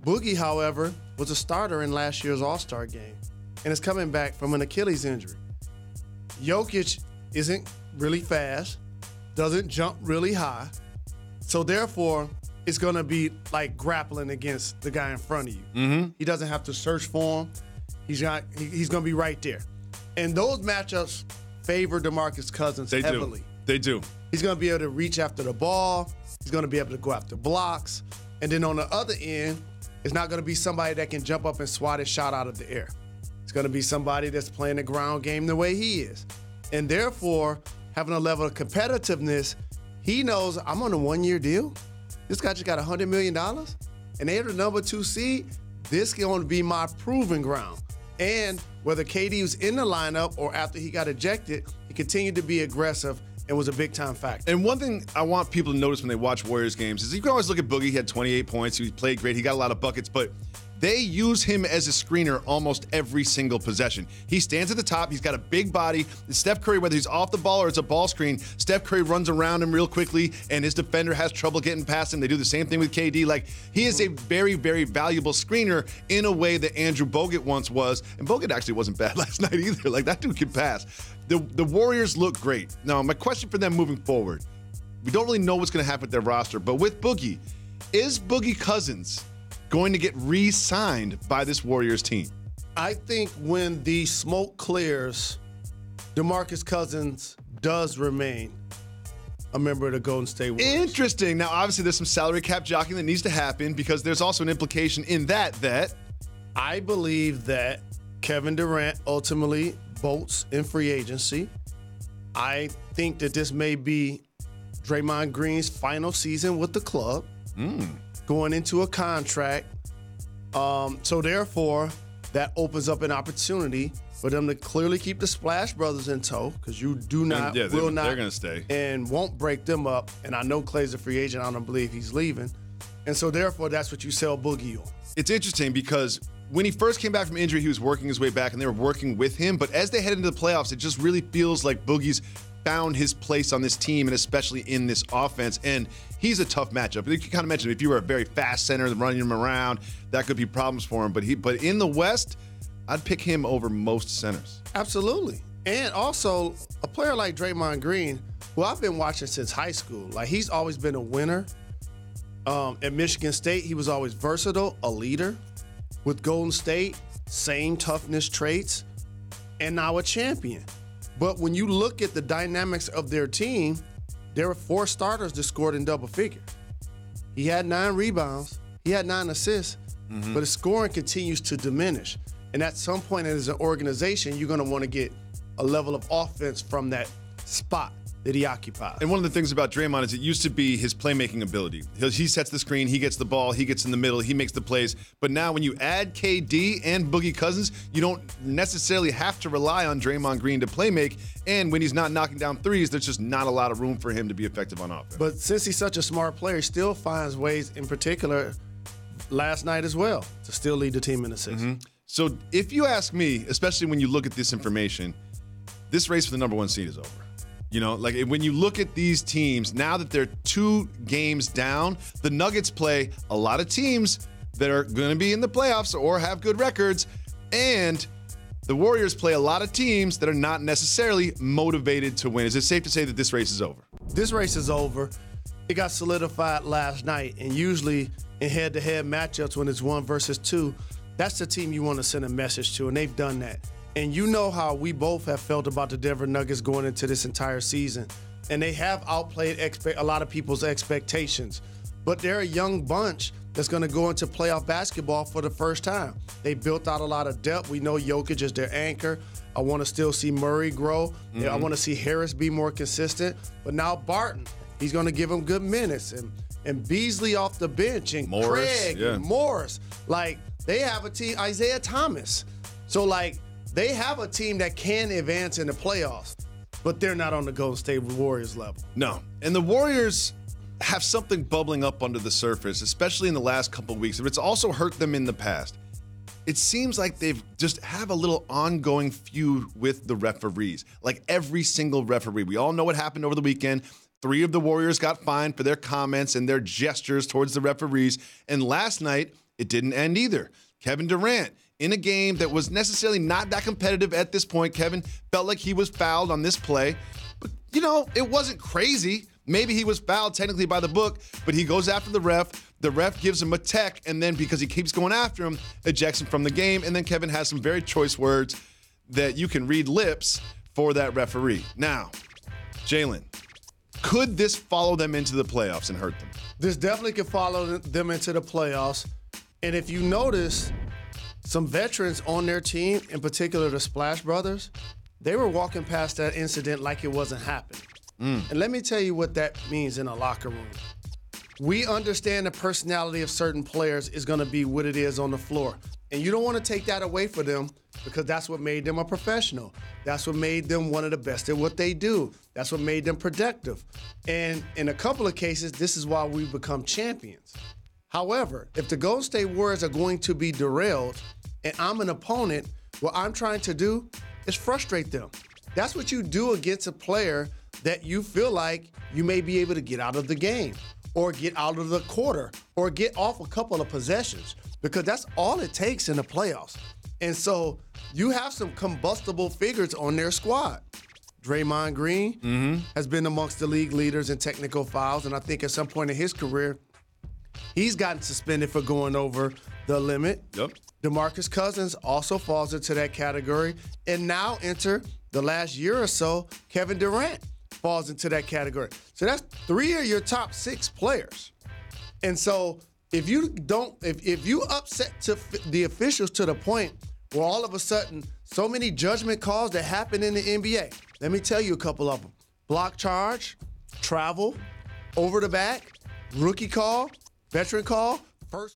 Boogie, however, was a starter in last year's All-Star game and is coming back from an Achilles injury. Jokic isn't really fast, doesn't jump really high, so therefore it's going to be like grappling against the guy in front of you. Mm-hmm. He doesn't have to search for him. He's going to be right there. And those matchups favor DeMarcus Cousins heavily. They do. He's going to be able to reach after the ball. He's going to be able to go after blocks. And then on the other end, it's not going to be somebody that can jump up and swat a shot out of the air. It's going to be somebody that's playing the ground game the way he is. And therefore, having a level of competitiveness, he knows I'm on a one-year deal. This guy just got $100 million, and they're the number 2 seed. This is going to be my proving ground. And whether KD was in the lineup or after he got ejected, he continued to be aggressive and was a big-time factor. And one thing I want people to notice when they watch Warriors games is you can always look at Boogie. He had 28 points. He played great. He got a lot of buckets, but they use him as a screener almost every single possession. He stands at the top. He's got a big body. Steph Curry, whether he's off the ball or it's a ball screen, Steph Curry runs around him real quickly, and his defender has trouble getting past him. They do the same thing with KD. Like, he is a very, very valuable screener in a way that Andrew Bogut once was. And Bogut actually wasn't bad last night either. Like, that dude can pass. The Warriors look great. Now, my question for them moving forward, we don't really know what's going to happen with their roster, but with Boogie, is Boogie Cousins going to get re-signed by this Warriors team? I think when the smoke clears, DeMarcus Cousins does remain a member of the Golden State Warriors. Interesting. Now, obviously, there's some salary cap jockeying that needs to happen because there's also an implication in that I believe that Kevin Durant ultimately bolts in free agency. I think that this may be Draymond Green's final season with the club. Going into a contract. So therefore, that opens up an opportunity for them to clearly keep the Splash Brothers in tow, because you do not, will not, they're going to stay and won't break them up. And I know Clay's a free agent. I don't believe he's leaving. And so therefore, that's what you sell Boogie on. It's interesting because when he first came back from injury, he was working his way back and they were working with him. But as they head into the playoffs, it just really feels like Boogie's found his place on this team and especially in this offense. And he's a tough matchup. You kind of mentioned if you were a very fast center running him around, that could be problems for him. But in the West, I'd pick him over most centers. Absolutely. And also a player like Draymond Green, who I've been watching since high school. Like, he's always been a winner. At Michigan State, he was always versatile, a leader. With Golden State, same toughness traits, and now a champion. But when you look at the dynamics of their team, there were 4 starters that scored in double figure. He had 9 rebounds. He had 9 assists, but his scoring continues to diminish. And at some point as an organization, you're going to want to get a level of offense from that spot that he occupies. And one of the things about Draymond is it used to be his playmaking ability. He sets the screen, he gets the ball, he gets in the middle, he makes the plays. But now when you add KD and Boogie Cousins, you don't necessarily have to rely on Draymond Green to play make. And when he's not knocking down threes, there's just not a lot of room for him to be effective on offense. But since he's such a smart player, he still finds ways, in particular last night as well, to still lead the team in assists. So if you ask me, especially when you look at this information, this race for the number 1 seed is over. You know, like when you look at these teams, now that they're 2 games down, the Nuggets play a lot of teams that are going to be in the playoffs or have good records, and the Warriors play a lot of teams that are not necessarily motivated to win. Is it safe to say that this race is over? This race is over. It got solidified last night, and usually in head-to-head matchups when it's 1 versus 2, that's the team you want to send a message to, and they've done that. And you know how we both have felt about the Denver Nuggets going into this entire season. And they have outplayed a lot of people's expectations. But they're a young bunch that's going to go into playoff basketball for the first time. They built out a lot of depth. We know Jokic is their anchor. I want to still see Murray grow. I want to see Harris be more consistent. But now Barton, he's going to give him good minutes. And Beasley off the bench, and Morris, Craig, and Morris. Like, they have a team, Isaiah Thomas. So, like, they have a team that can advance in the playoffs, but they're not on the Golden State Warriors level. No. And the Warriors have something bubbling up under the surface, especially in the last couple of weeks. It's also hurt them in the past. It seems like they've just have a little ongoing feud with the referees, like every single referee. We all know what happened over the weekend. 3 of the Warriors got fined for their comments and their gestures towards the referees. And last night, It didn't end either. Kevin Durant, in a game that was necessarily not that competitive at this point, Kevin felt like he was fouled on this play. But, it wasn't crazy. Maybe he was fouled technically by the book, but he goes after the ref. The ref gives him a tech, and then because he keeps going after him, ejects him from the game. And then Kevin has some very choice words that you can read lips for that referee. Now, Jalen, could this follow them into the playoffs and hurt them? This definitely could follow them into the playoffs. And if you notice, some veterans on their team, in particular the Splash Brothers, they were walking past that incident like it wasn't happening. And let me tell you what that means in a locker room. We understand the personality of certain players is going to be what it is on the floor. And you don't want to take that away from them because that's what made them a professional. That's what made them one of the best at what they do. That's what made them productive. And in a couple of cases, this is why we become champions. However, if the Golden State Warriors are going to be derailed and I'm an opponent, what I'm trying to do is frustrate them. That's what you do against a player that you feel like you may be able to get out of the game or get out of the quarter or get off a couple of possessions, because that's all it takes in the playoffs. And so you have some combustible figures on their squad. Draymond Green has been amongst the league leaders in technical fouls, and I think at some point in his career, he's gotten suspended for going over the limit. Yep. DeMarcus Cousins also falls into that category. And now enter the last year or so, Kevin Durant falls into that category. So that's 3 of your top 6 players. And so if you upset the officials to the point where all of a sudden so many judgment calls that happen in the NBA, let me tell you a couple of them. Block charge, travel, over the back, rookie call, veteran call, first